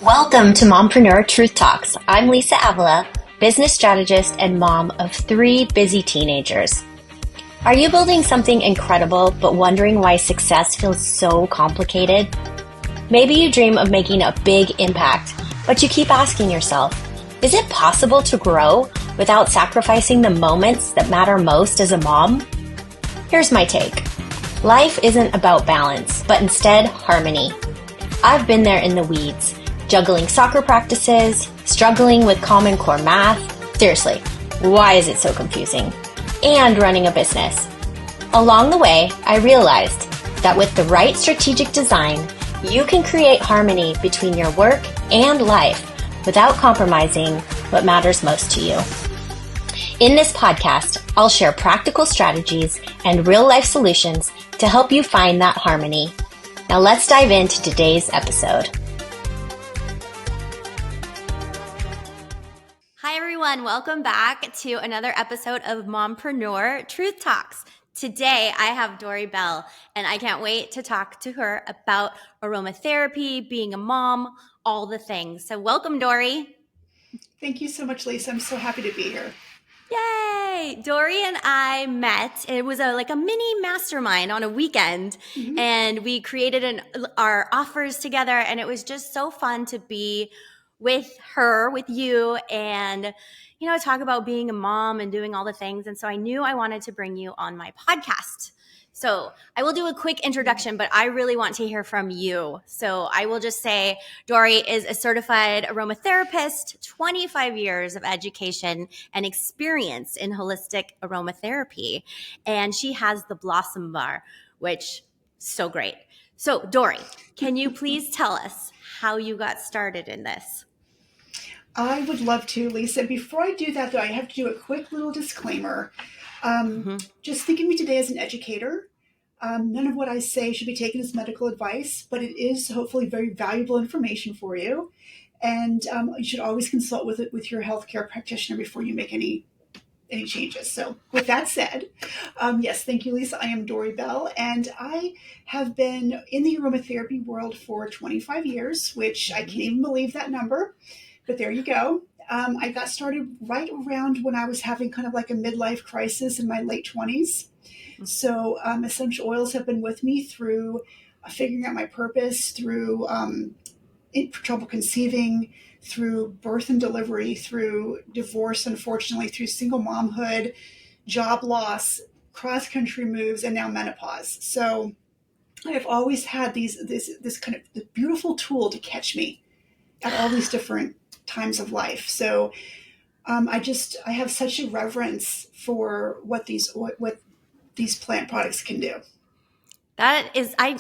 Welcome to Mompreneur Truth Talks. I'm Lisa Avila, business strategist and mom of 3 busy teenagers. Are you building something incredible but wondering why success feels so complicated? Maybe you dream of making a big impact, but you keep asking yourself, is it possible to grow without sacrificing the moments that matter most as a mom? Here's my take. Life isn't about balance, but instead harmony. I've been there in the weeds, juggling soccer practices, struggling with Common Core math. Seriously, why is it so confusing? And running a business. Along the way, I realized that with the right strategic design, you can create harmony between your work and life without compromising what matters most to you. In this podcast, I'll share practical strategies and real-life solutions to help you find that harmony. Now let's dive into today's episode. Hi everyone, welcome back to another episode of Mompreneur Truth Talks. Today I have Dori Bell and I can't wait to talk to her about aromatherapy, being a mom, all the things. So welcome, Dori. Thank you so much, Lisa. I'm so happy to be here. Yay! Dori and I met. It was like a mini mastermind on a weekend, and we created our offers together, and it was just so fun to be with her, with you, and talk about being a mom and doing all the things. And so I knew I wanted to bring you on my podcast. So I will do a quick introduction, but I really want to hear from you. So I will just say Dori is a certified aromatherapist, 25 years of education and experience in holistic aromatherapy. And she has the Blossom Bar, which is so great. So Dori, can you please tell us how you got started in this? I would love to, Lisa. Before I do that, though, I have to do a quick little disclaimer. Just think of me today as an educator. None of what I say should be taken as medical advice, but it is hopefully very valuable information for you. And you should always consult with your healthcare practitioner before you make any changes. So with that said, yes, thank you, Lisa. I am Dori Bell, and I have been in the aromatherapy world for 25 years, which I can't even believe that number, but there you go. I got started right around when I was having kind of like a midlife crisis in my late 20s. So essential oils have been with me through figuring out my purpose, through trouble conceiving, through birth and delivery, through divorce, unfortunately, through single momhood, job loss, cross-country moves, and now menopause. So I've always had this kind of beautiful tool to catch me at all these different times of life. So I have such a reverence for what these plant products can do. That is, I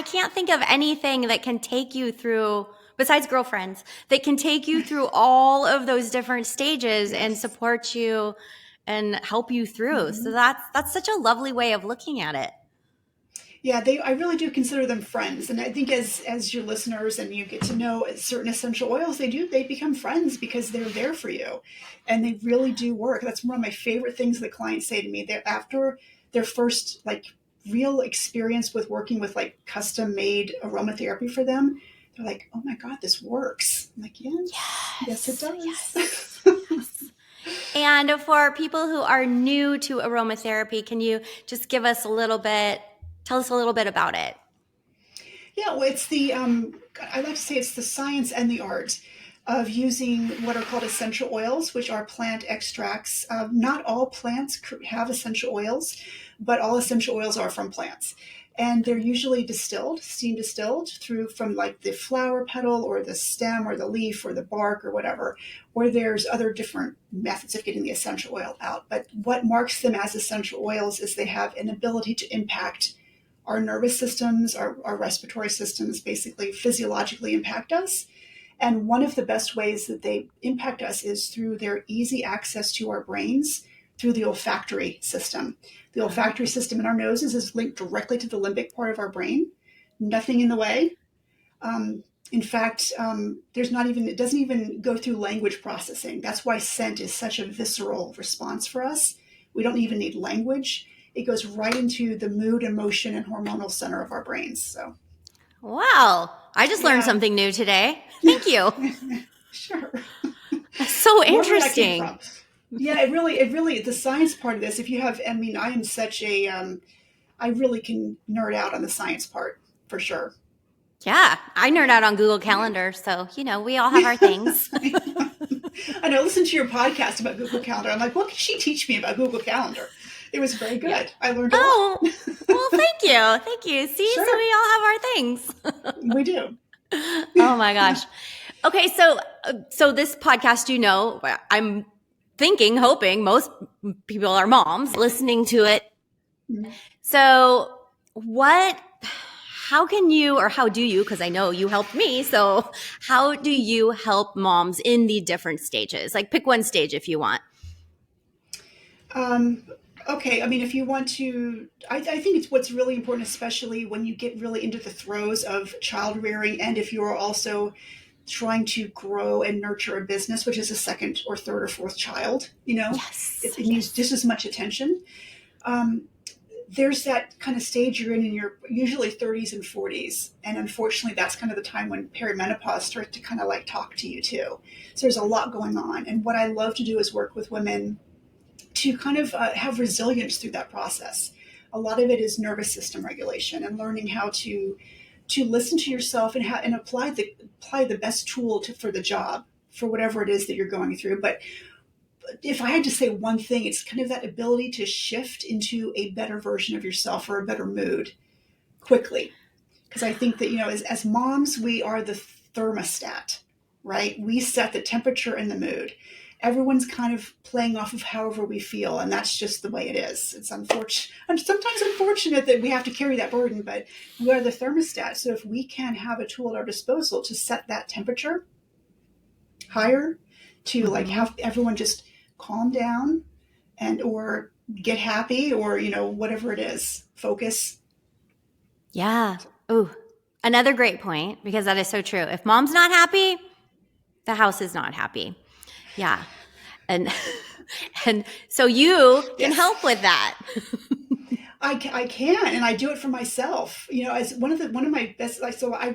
can't think of anything that can take you through, besides girlfriends, that can take you through all of those different stages and support you and help you through. So that's such a lovely way of looking at it. Yeah, I really do consider them friends. And I think as your listeners and you get to know certain essential oils, they become friends because they're there for you and they really do work. That's one of my favorite things that clients say to me. They're after their first real experience with working with custom made aromatherapy for them. They're like, oh my God, this works. I'm like, yes, it does. Yes. And for people who are new to aromatherapy, can you just tell us a little bit about it? Yeah, well, it's I like to say it's the science and the art of using what are called essential oils, which are plant extracts. Not all plants have essential oils, but all essential oils are from plants. And they're usually steam distilled from the flower petal or the stem or the leaf or the bark or whatever, or there's other different methods of getting the essential oil out. But what marks them as essential oils is they have an ability to impact our nervous systems, our respiratory systems, basically physiologically impact us. And one of the best ways that they impact us is through their easy access to our brains through the olfactory system. The olfactory system in our noses is linked directly to the limbic part of our brain. Nothing in the way. In fact, it doesn't even go through language processing. That's why scent is such a visceral response for us. We don't even need language. It goes right into the mood, emotion, and hormonal center of our brains. So, wow. I just learned something new today. Thank you. Sure. That's so Wherever that came interesting. from. Yeah, it really, the science part of this, if you have, I mean, I am such a, I really can nerd out on the science part for sure. Yeah, I nerd Yeah. out on Google Calendar, so we all have our things. I know, listen to your podcast about Google Calendar. I'm like, what can she teach me about Google Calendar? It was very Yeah. good. I learned a lot. Oh, well, thank you. Thank you. See, so Sure, we all have our things. we do. Oh my gosh. Okay, so this podcast, I'm thinking, hoping most people are moms listening to it. So, how can you, or how do you, because I know you helped me, so how do you help moms in the different stages? Like pick one stage if you want. Um, okay, I mean, if you want to, I think it's what's really important, especially when you get really into the throes of child rearing, and if you're also trying to grow and nurture a business, which is a second or third or fourth child, Yes. it needs just as much attention. Um, there's that kind of stage you're in your usually 30s and 40s. And unfortunately, that's kind of the time when perimenopause starts to kind of like talk to you too. So there's a lot going on. And what I love to do is work with women to kind of have resilience through that process. A lot of it is nervous system regulation and learning how to listen to yourself and apply the best tool for the job for whatever it is that you're going through. But if I had to say one thing, it's kind of that ability to shift into a better version of yourself or a better mood quickly. Because I think that, as moms, we are the thermostat, right? We set the temperature and the mood. Everyone's kind of playing off of however we feel, and that's just the way it is. It's unfortunate, and sometimes unfortunate that we have to carry that burden, but we are the thermostat. So if we can have a tool at our disposal to set that temperature higher, to like have everyone just calm down and or get happy or whatever it is, focus. Yeah. Ooh, another great point, because that is so true. If mom's not happy, the house is not happy. Yeah. And and so you can Yes. help with that. I can, and I do it for myself. As one of my best. So I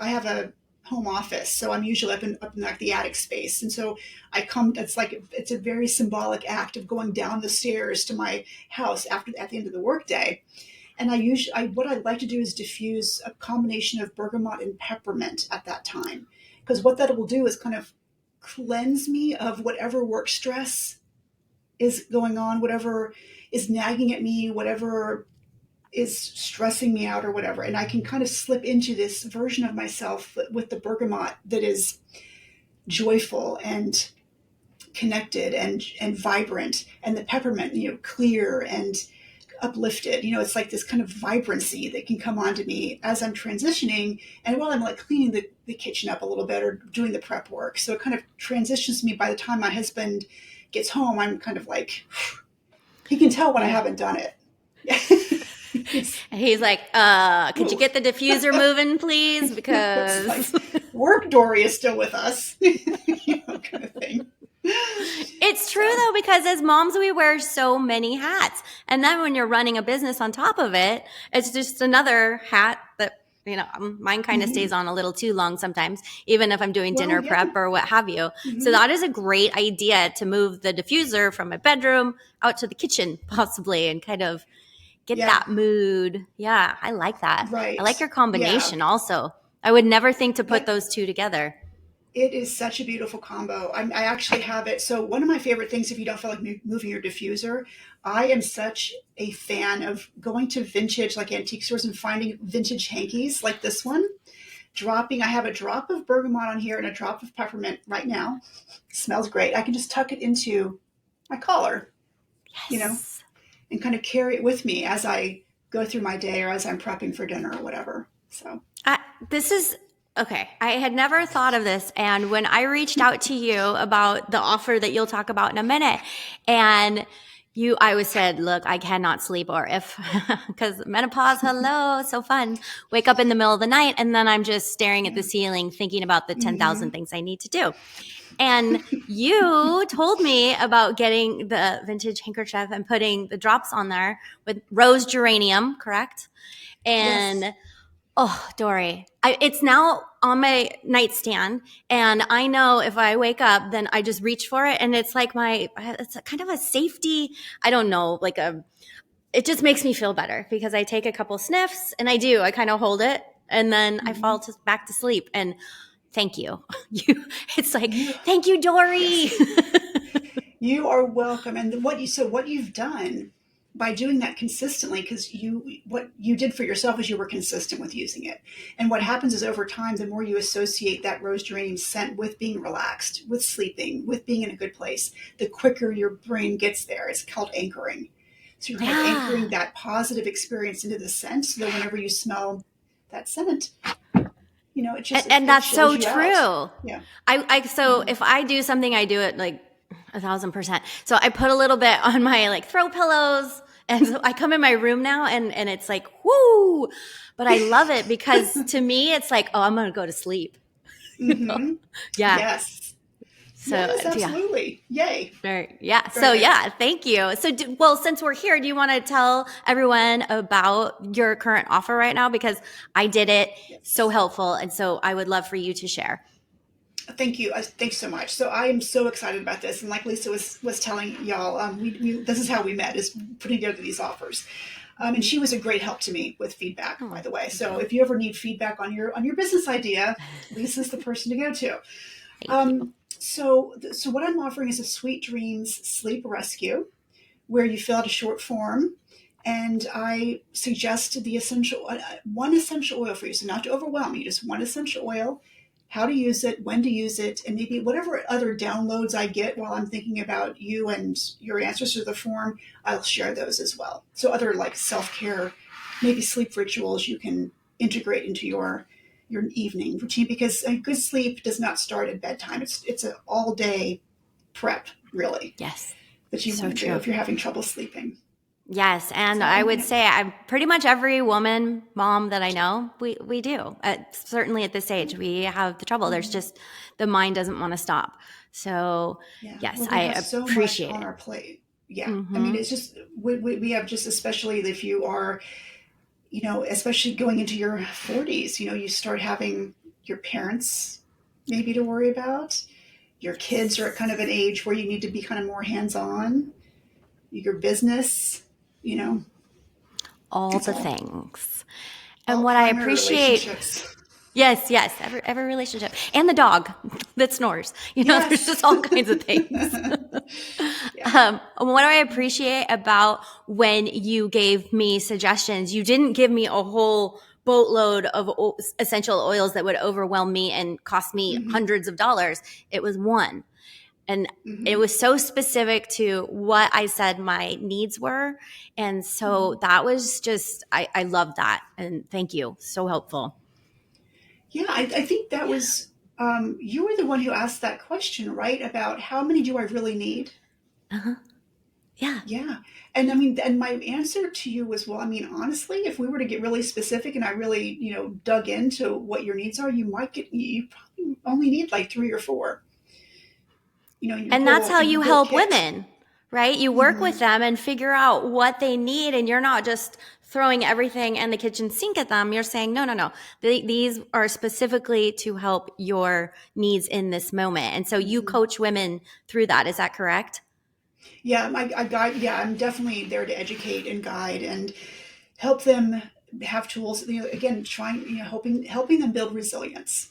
have a home office, so I'm usually up in like the attic space, and so I come. It's a very symbolic act of going down the stairs to my house at the end of the workday. And what I like to do is diffuse a combination of bergamot and peppermint at that time, because what that will do is kind of cleanse me of whatever work stress is going on, whatever is nagging at me, whatever is stressing me out or whatever. And I can kind of slip into this version of myself with the bergamot that is joyful and connected and vibrant, and the peppermint, clear and uplifted. It's like this kind of vibrancy that can come onto me as I'm transitioning and while I'm like cleaning the kitchen up a little bit or doing the prep work. So it kind of transitions me. By the time my husband gets home, I'm kind of like, he can tell when I haven't done it. And he's like, could you get the diffuser moving, please? Because like, work, Dori is still with us. Kind of thing. It's true though, because as moms, we wear so many hats. And then when you're running a business on top of it, it's just another hat that, mine kind of stays on a little too long sometimes, even if I'm doing dinner prep or what have you. So that is a great idea to move the diffuser from my bedroom out to the kitchen possibly and kind of get that mood. Yeah, I like that. Right. I like your combination also. I would never think to put those two together. It is such a beautiful combo. I actually have it. So one of my favorite things, if you don't feel like moving your diffuser, I am such a fan of going to vintage, like antique stores, and finding vintage hankies like this one. I have a drop of bergamot on here and a drop of peppermint right now. It smells great. I can just tuck it into my collar, and kind of carry it with me as I go through my day or as I'm prepping for dinner or whatever. So this is okay. I had never thought of this. And when I reached out to you about the offer that you'll talk about in a minute, and I was said, look, I cannot sleep, or because menopause, hello, so fun. Wake up in the middle of the night, and then I'm just staring at the ceiling, thinking about the 10,000 things I need to do. And you told me about getting the vintage handkerchief and putting the drops on there with rose geranium, correct? And Oh, Dory, it's now on my nightstand, and I know if I wake up, then I just reach for it, and it's like it's a kind of a safety. I don't know, it just makes me feel better because I take a couple sniffs, and I kind of hold it, and then I fall back to sleep. And thank you, it's like You, thank you, Dory. yes, you are welcome. And what you've done by doing that consistently, because what you did for yourself is you were consistent with using it. And what happens is over time, the more you associate that rose geranium scent with being relaxed, with sleeping, with being in a good place, the quicker your brain gets there. It's called anchoring. So you're kind of Yeah. anchoring that positive experience into the scent, so that whenever you smell that scent, And it that's chills so you out. true. Yeah. So if I do something, I do it like 1,000%. So I put a little bit on my like throw pillows. And so I come in my room now and it's like, whoo, but I love it because to me, it's like, oh, I'm going to go to sleep. You know? Mm-hmm. Yeah. Yes. So Yes, yeah. absolutely. Yay. Yeah. Very So good. yeah, thank you. So well, since we're here, do you want to tell everyone about your current offer right now? Because I did it, so Yes. helpful. And so I would love for you to share. Thank you. Thanks so much. So I am so excited about this. And like Lisa was telling y'all, this is how we met, is putting together these offers. And she was a great help to me with feedback, by Oh, the way. thank So you. if you ever need feedback on your business idea, Lisa's the person to go to. Thank you. So what I'm offering is a Sweet Dreams Sleep Rescue, where you fill out a short form, and I suggest the one essential oil for you. So not to overwhelm you, just one essential oil, how to use it, when to use it, and maybe whatever other downloads I get while I'm thinking about you and your answers to the form, I'll share those as well. So other like self-care, maybe sleep rituals you can integrate into your evening routine, because a good sleep does not start at bedtime. It's an all day prep, really, Yes. that you want So to do true. if you're having trouble sleeping. Yes, and So I would say I'm pretty much every woman, mom that I know, we do. Certainly at this age, we have the trouble. There's mhm. just the mind doesn't want to stop. So Yeah, yes, well, we I have so much appreciate on it. our plate. Yeah, I mean, Mm-hmm. it's just we have, just especially if you are, especially going into your 40s, you start having your parents maybe to worry about. Your kids are at kind of an age where you need to be kind of more hands on. Your business, you know, All it's the all things. And all what I primary appreciate, relationships. yes, every relationship and the dog that snores. There's Yes. just all kinds of things. Yeah. What I appreciate about when you gave me suggestions, you didn't give me a whole boatload of essential oils that would overwhelm me and cost me Hmm. hundreds of dollars. It was one. And it Hmm. was so specific to what I said my needs were. And so Hmm. that was just, I love that. And thank you. So helpful. Yeah, I think that Yeah. was, you were the one who asked that question, right? About how many do I really need? Uh-huh. Yeah. Yeah. And I mean, and my answer to you was, well, I mean, honestly, if we were to get really specific and I really, dug into what your needs are, you probably only need like three or four, in And that's how in your you whole help kit. women, right? You work Hmm. with them and figure out what they need, and you're not just throwing everything in the kitchen sink at them. You're saying, no, no, no. These are specifically to help your needs in this moment. And so you Hmm. coach women through that. Is that correct? Yeah, I guide. Yeah, I'm definitely there to educate and guide and help them have tools. Again, trying, helping them build resilience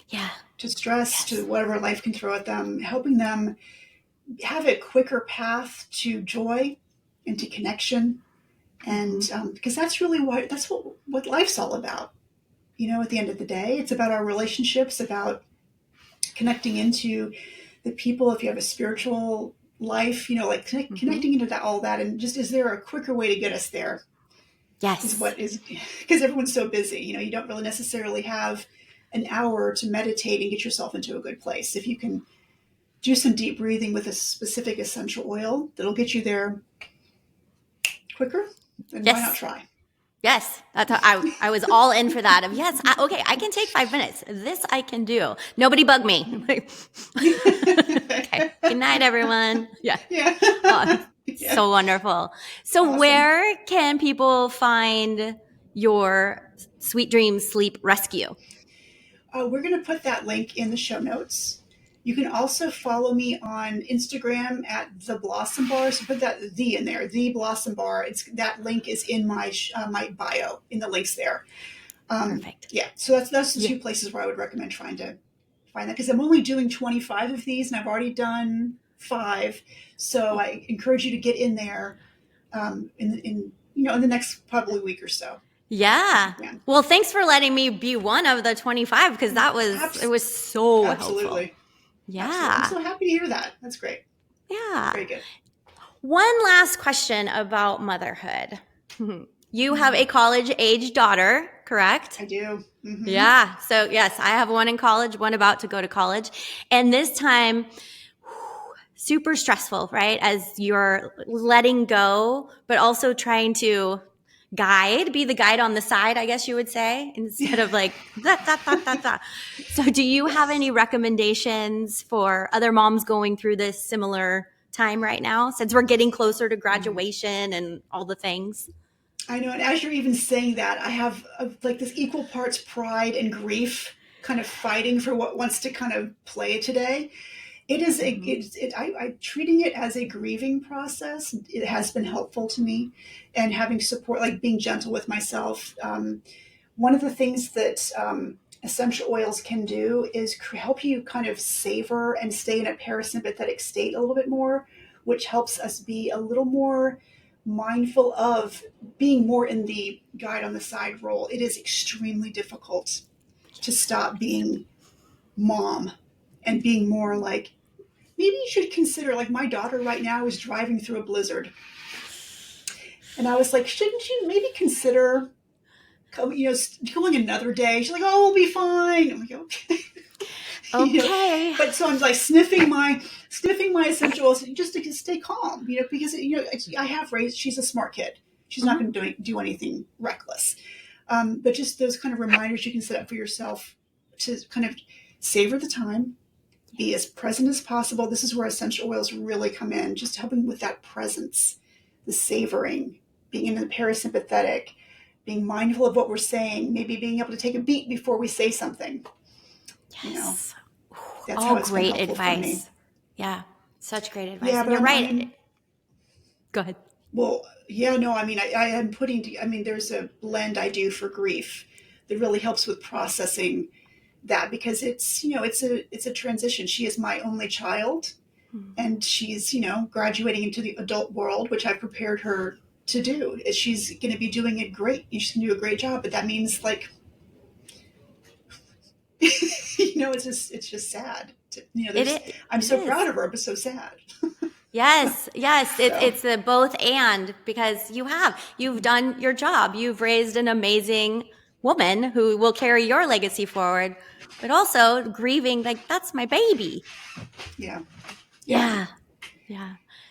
Yeah. to stress, to Yes. whatever life can throw at them, helping them have a quicker path to joy and to connection. Mm-hmm. And because that's what life's all about. At the end of the day, it's about our relationships, about connecting into the people. If you have a spiritual life, like Mm-hmm. connecting into all that, and just, is there a quicker way to get us there? Is Yes. what is Because everyone's so busy. You don't really necessarily have an hour to meditate and get yourself into a good place. If you can do some deep breathing with a specific essential oil that'll get you there quicker, then why not Yes. try? Yes, that's how I was all in for that. Of yes, okay, I can take 5 minutes. This I can do. Nobody bug me. Okay. Good night, everyone. Yeah. Yeah. Oh, Yeah. so wonderful. So, Awesome. where can people find your Sweet Dreams Sleep Rescue? We're going to put that link in the show notes. You can also follow me on Instagram at the Blossom Bar. So put that "the" in there, the Blossom Bar. That link is in my bio in the links there. Perfect. Yeah, so that's the two places where I would recommend trying to find that, because I'm only doing 25 of these and I've already done 5. So I encourage you to get in there in the next probably week or so. Yeah. Well, thanks for letting me be one of the 25, because it was so helpful. Yeah. Absolutely. I'm so happy to hear that. That's great. Yeah. Very good. One last question about motherhood. You have a college-age daughter, correct? I do. Mm-hmm. Yeah. So yes, I have one in college, one about to go to college. And this time, super stressful, right? As you're letting go, but also trying to be the guide on the side, I guess you would say, instead of like that. So do you have any recommendations for other moms going through this similar time right now, since we're getting closer to graduation and all the things? I know. And as you're even saying that, I have like this equal parts pride and grief kind of fighting for what wants to kind of play today. It is I'm treating it as a grieving process. It has been helpful to me, and having support, like being gentle with myself. One of the things that essential oils can do is help you kind of savor and stay in a parasympathetic state a little bit more, which helps us be a little more mindful of being more in the guide on the side role. It is extremely difficult to stop being mom and being more like, maybe you should consider, like my daughter right now is driving through a blizzard. And I was like, shouldn't you maybe consider, going another day? She's like, oh, we'll be fine. I'm like, okay. Okay. But so I'm like sniffing my essentials just to stay calm, because I have raised. She's a smart kid. She's not going to do anything reckless. But just those kind of reminders you can set up for yourself to kind of savor the time, be as present as possible. This is where essential oils really come in, just helping with that presence, the savoring, being in the parasympathetic, being mindful of what we're saying, maybe being able to take a beat before we say something. Yes. That's all how it's great been helpful for me. advice. Yeah, such great advice. Yeah, and but you're right. Go ahead. Well, yeah, no, I mean, I am there's a blend I do for grief that really helps with processing that, because it's a transition. She is my only child, and she's, graduating into the adult world, which I've prepared her to do. She's going to be doing it great. She's going to do a great job, but that means like, it's just sad. I'm so proud of her, but so sad. Yes. It's the both and, because you've done your job. You've raised an amazing woman who will carry your legacy forward, but also grieving, like, that's my baby. Yeah.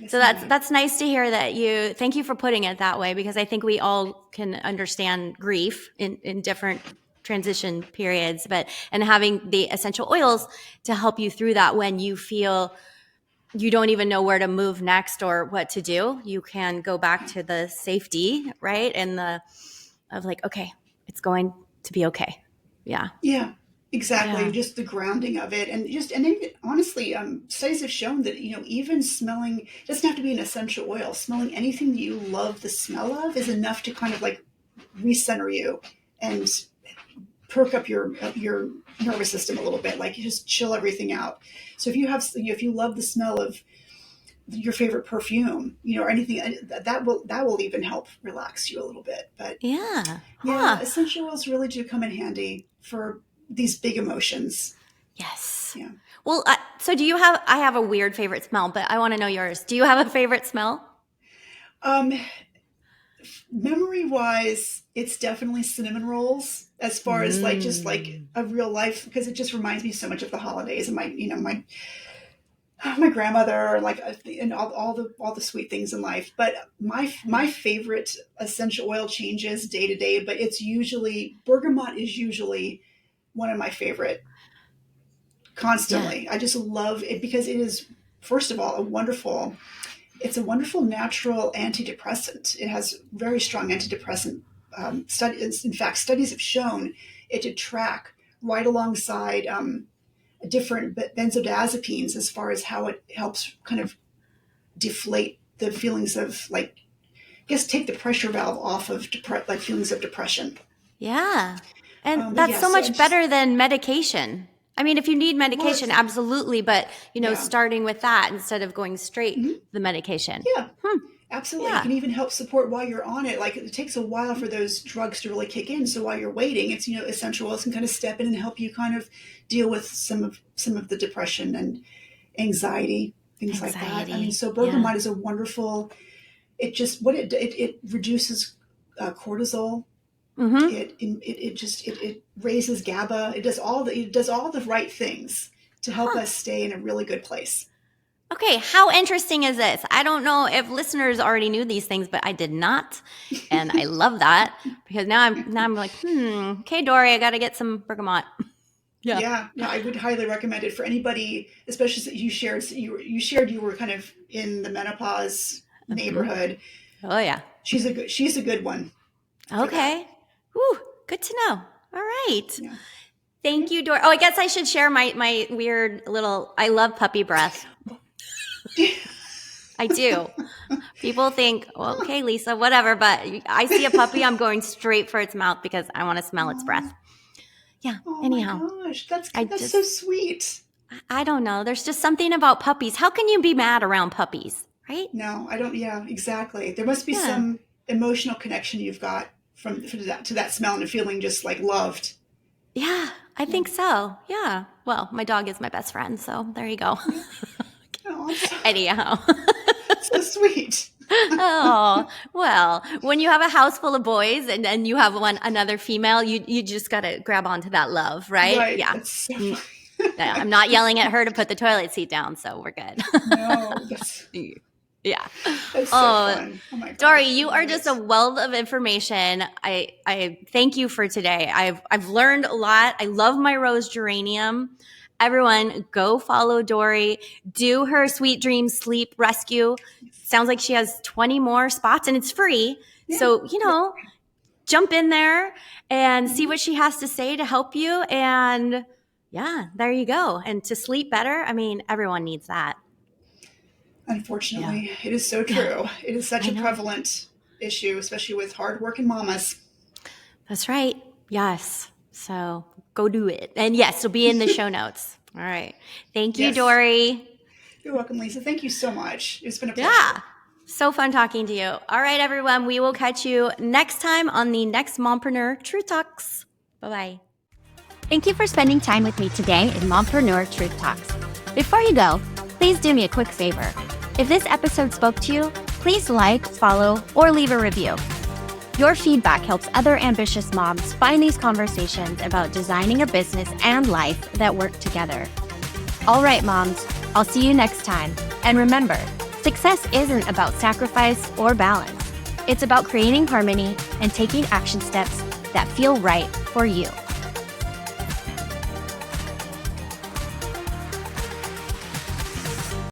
So that's nice to hear that thank you for putting it that way, because I think we all can understand grief in different transition periods, and having the essential oils to help you through that when you feel you don't even know where to move next or what to do. You can go back to the safety, right? And of like, okay, it's going to be okay. Yeah. Yeah, exactly. Just the grounding of it. And then honestly, studies have shown that, even smelling, it doesn't have to be an essential oil. Smelling anything that you love the smell of is enough to kind of like recenter you and perk up your nervous system a little bit. Like, you just chill everything out. So if you love the smell of your favorite perfume, or anything, that will even help relax you a little bit. But essential oils really do come in handy for these big emotions. Yes. Yeah. Well, so I have a weird favorite smell, but I want to know yours. Do you have a favorite smell? Memory wise, it's definitely cinnamon rolls, as far as like just like a real life, because it just reminds me so much of the holidays and my grandmother, and all the sweet things in life. But my favorite essential oil changes day to day, but it's usually bergamot is usually one of my favorite constantly. I just love it because it is, first of all, it's a wonderful natural antidepressant. It has very strong antidepressant studies, in fact, studies have shown it to track right alongside different benzodiazepines as far as how it helps kind of deflate the feelings of like, I guess, take the pressure valve off of like feelings of depression. Yeah. And that's Yeah, so much better than medication. I mean, if you need medication, absolutely. But, starting with that instead of going straight to the medication. Yeah, absolutely. Yeah. It can even help support while you're on it. Like, it takes a while for those drugs to really kick in. So while you're waiting, it's, essential oils can kind of step in and help you kind of deal with some of the depression and anxiety, things like that. I mean, so bergamot is a wonderful, it reduces cortisol. It raises GABA. It does all the right things to help us stay in a really good place. Okay, how interesting is this? I don't know if listeners already knew these things, but I did not, and I love that because now I'm like, okay, Dori, I got to get some bergamot. Yeah, I would highly recommend it for anybody, especially since you shared you were kind of in the menopause neighborhood. Oh yeah, she's a good one. Okay, whew, good to know. All right. Yeah. Thank you, Dori. Oh, I guess I should share my weird little, I love puppy breath. I do. People think, well, okay, Lisa, whatever, but I see a puppy, I'm going straight for its mouth because I want to smell its breath. Yeah. Anyhow. Oh my gosh, that's so sweet. I don't know. There's just something about puppies. How can you be mad around puppies, right? No, I don't. Yeah, exactly. There must be some emotional connection you've got to that smell and feeling just like loved. Yeah, I think so. Yeah. Well, my dog is my best friend, so there you go. Anyhow. So sweet. Oh, well, when you have a house full of boys and then you have another female, you just got to grab onto that love, right? Yeah. That's so I'm not yelling at her to put the toilet seat down, so we're good. No. Yeah. That's so fun. Oh my gosh, Dori, you are just a wealth of information. I thank you for today. I've learned a lot. I love my rose geranium. Everyone, go follow Dori. Do her Sweet Dreams Sleep Rescue. Sounds like she has 20 more spots and it's free. Yeah. So, jump in there and see what she has to say to help you. And yeah, there you go. And to sleep better, I mean, everyone needs that. Unfortunately, it is so true. Yeah. It is such a prevalent issue, especially with hardworking mamas. That's right. Yes. So go do it. And yes, it'll be in the show notes. All right. Thank you, Dori. You're welcome, Lisa. Thank you so much. It's been a pleasure. Yeah. So fun talking to you. All right, everyone. We will catch you next time on the next Mompreneur Truth Talks. Bye-bye. Thank you for spending time with me today in Mompreneur Truth Talks. Before you go, please do me a quick favor. If this episode spoke to you, please like, follow, or leave a review. Your feedback helps other ambitious moms find these conversations about designing a business and life that work together. All right, moms, I'll see you next time. And remember, success isn't about sacrifice or balance. It's about creating harmony and taking action steps that feel right for you.